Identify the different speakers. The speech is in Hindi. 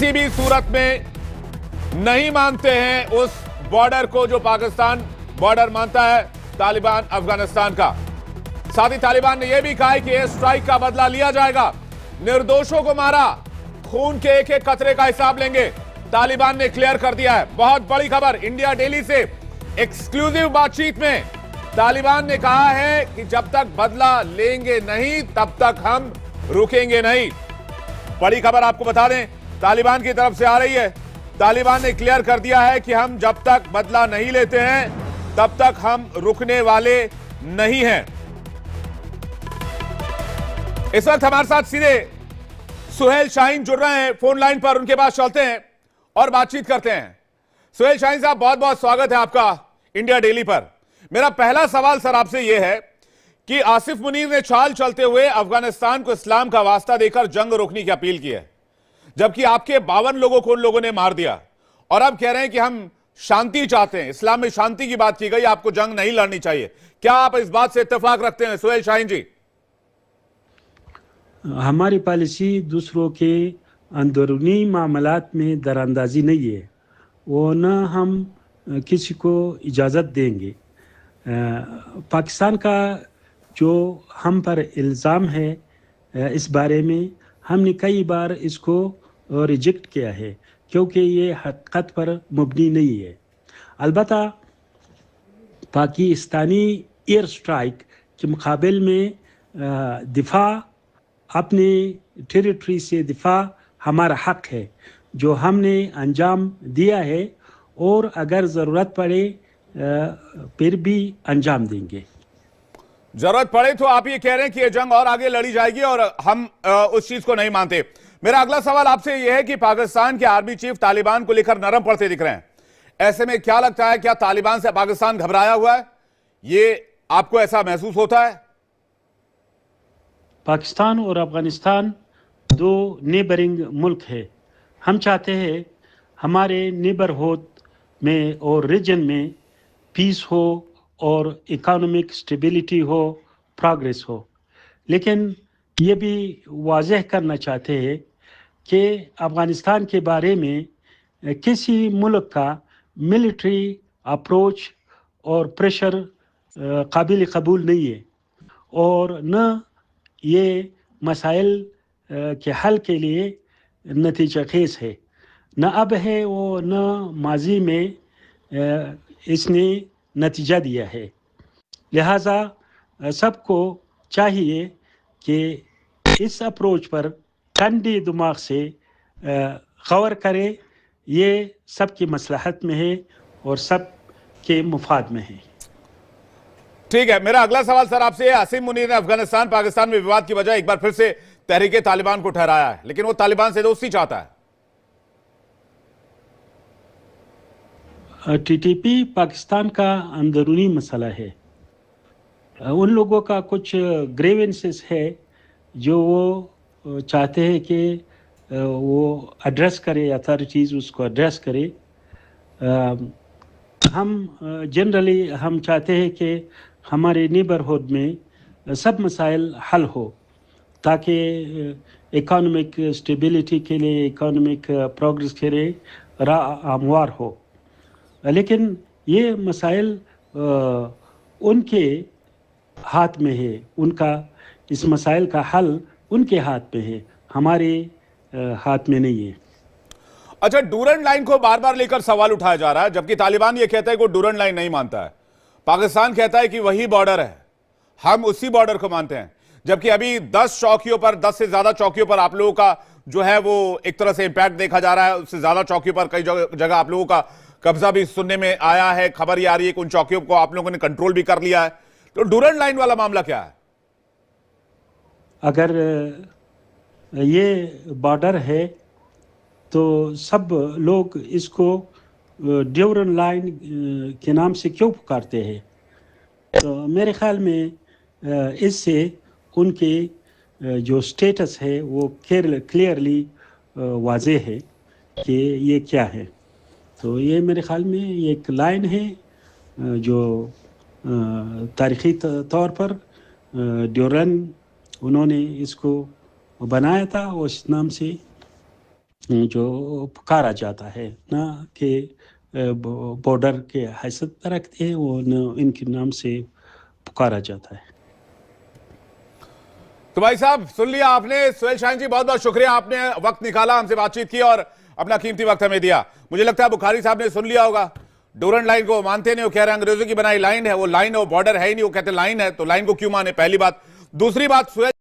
Speaker 1: किसी भी सूरत में नहीं मानते हैं उस बॉर्डर को जो पाकिस्तान बॉर्डर मानता है तालिबान अफगानिस्तान का। साथ ही तालिबान ने यह भी कहा है कि एयर स्ट्राइक का बदला लिया जाएगा, निर्दोषों को मारा, खून के एक एक कतरे का हिसाब लेंगे, तालिबान ने क्लियर कर दिया है। बहुत बड़ी खबर इंडिया डेली से एक्सक्लूसिव बातचीत में तालिबान ने कहा है कि जब तक बदला लेंगे नहीं तब तक हम रुकेंगे नहीं। बड़ी खबर आपको बता दें, तालिबान की तरफ से आ रही है। तालिबान ने क्लियर कर दिया है कि हम जब तक बदला नहीं लेते हैं तब तक हम रुकने वाले नहीं हैं। इस वक्त हमारे साथ सीधे सुहेल शाहीन जुड़ रहे हैं फोन लाइन पर, उनके पास चलते हैं और बातचीत करते हैं। सुहेल शाहीन साहब, बहुत बहुत स्वागत है आपका इंडिया डेली पर। मेरा पहला सवाल सर आपसे यह है कि आसिफ मुनीर ने चाल चलते हुए अफगानिस्तान को इस्लाम का वास्ता देकर जंग रोकने की अपील की है, जबकि आपके 52 लोगों को उन लोगों ने मार दिया और अब कह रहे हैं कि हम शांति चाहते हैं। इस्लाम में शांति की बात की गई, आपको जंग नहीं लड़नी चाहिए। क्या आप इस बात से इत्तेफाक रखते हैं सुहेल शाहीन जी?
Speaker 2: हमारी पॉलिसी दूसरों के अंदरूनी मामलात में दरानंदाजी नहीं है, वो न हम किसी को इजाज़त देंगे। पाकिस्तान का जो हम पर इल्ज़ाम है इस बारे में हमने कई बार इसको रिजेक्ट किया है, क्योंकि ये हकीकत पर मबनी नहीं है। अलबत्ता पाकिस्तानी एयर स्ट्राइक के मुकाबले में दिफा, अपने टेरिटरी से दिफा हमारा हक है जो हमने अंजाम दिया है, और अगर ज़रूरत पड़े फिर भी अंजाम देंगे।
Speaker 1: जरूरत पड़े तो आप ये कह रहे हैं कि ये जंग और आगे लड़ी जाएगी और हम उस चीज को नहीं मानते। मेरा अगला सवाल आपसे यह है कि पाकिस्तान के आर्मी चीफ तालिबान को लेकर नरम पड़ते दिख रहे हैं। ऐसे में क्या लगता है, क्या तालिबान से पाकिस्तान घबराया हुआ है? ये आपको ऐसा महसूस होता है?
Speaker 2: पाकिस्तान और अफगानिस्तान दो नेबरिंग मुल्क है। हम चाहते हैं हमारे नेबरहुड में और रीजन में पीस हो और इकोनॉमिक स्टेबिलिटी हो, प्रोग्रेस हो। लेकिन ये भी वाज़ेह करना चाहते हैं कि अफ़गानिस्तान के बारे में किसी मुल्क का मिलिट्री अप्रोच और प्रेशर काबिल कबूल नहीं है, और न ये मसाइल के हल के लिए नतीजा खेज़ है, न अब है वो न माजी में इसने नतीजा दिया है। लिहाजा सबको चाहिए कि इस अप्रोच पर ठंडे दिमाग से गौर करे। ये सबकी मसलहत में है और सब के मुफाद में है।
Speaker 1: ठीक है, मेरा अगला सवाल सर आपसे, आसिफ मुनीर ने अफगानिस्तान पाकिस्तान में विवाद की वजह एक बार फिर से तहरीके तालिबान को ठहराया है, लेकिन वो तालिबान से दोस्ती चाहता है।
Speaker 2: टीटीपी पाकिस्तान का अंदरूनी मसला है। उन लोगों का कुछ ग्रेवेंसेस है जो वो चाहते हैं कि वो एड्रेस करे, अथॉरिटीज़ उसको एड्रेस करे। हम जनरली हम चाहते हैं कि हमारे नेबरहुड में सब मसाइल हल हो, ताकि इकोनॉमिक स्टेबिलिटी के लिए, इकोनॉमिक प्रोग्रेस के लिए राह हमवार हो। लेकिन ये मसाइल उनके हाथ में है, उनका इस मसाइल का हल उनके हाथ में है, हमारे हाथ में नहीं है।
Speaker 1: अच्छा, डूरन लाइन को बार बार लेकर सवाल उठाया जा रहा है, जबकि तालिबान ये कहता है कि वो डूरन लाइन नहीं मानता है। पाकिस्तान कहता है कि वही बॉर्डर है, हम उसी बॉर्डर को मानते हैं। जबकि अभी 10 चौकियों पर, 10 से ज्यादा चौकियों पर आप लोगों का जो है वो एक तरह से इंपैक्ट देखा जा रहा है। उससे ज्यादा चौकियों पर कई जगह आप लोगों का कब्जा भी सुनने में आया है। खबर ये आ रही है कि उन चौकियों को आप लोगों ने कंट्रोल भी कर लिया है। तो डूरन लाइन वाला मामला क्या है?
Speaker 2: अगर ये बॉर्डर है तो सब लोग इसको ड्यूरन लाइन के नाम से क्यों पुकारते हैं? तो मेरे ख्याल में इससे उनके जो स्टेटस है वो क्लियरली वाज़ेह है कि ये क्या है। तो ये मेरे ख्याल में एक लाइन है जो तारीख़ी तौर पर ड्यूरन उन्होंने इसको बनाया था, उस नाम से जो पुकारा जाता है, ना कि बॉर्डर के हैसियत रखते हैं, वो न इनके नाम से पुकारा जाता है।
Speaker 1: तो भाई साहब सुन लिया आपने। सुहेल शाहीन जी बहुत बहुत शुक्रिया, आपने वक्त निकाला, हमसे बातचीत की और अपना कीमती वक्त हमें दिया। मुझे लगता है बुखारी साहब ने सुन लिया होगा। डोरंड लाइन को मानते नहीं, वो कह रहे हैं अंग्रेजों की बनाई लाइन है, वो लाइन है, वो बॉर्डर है ही नहीं, वो कहते लाइन है, तो लाइन को क्यों माने? पहली बात। दूसरी बात, सुहेल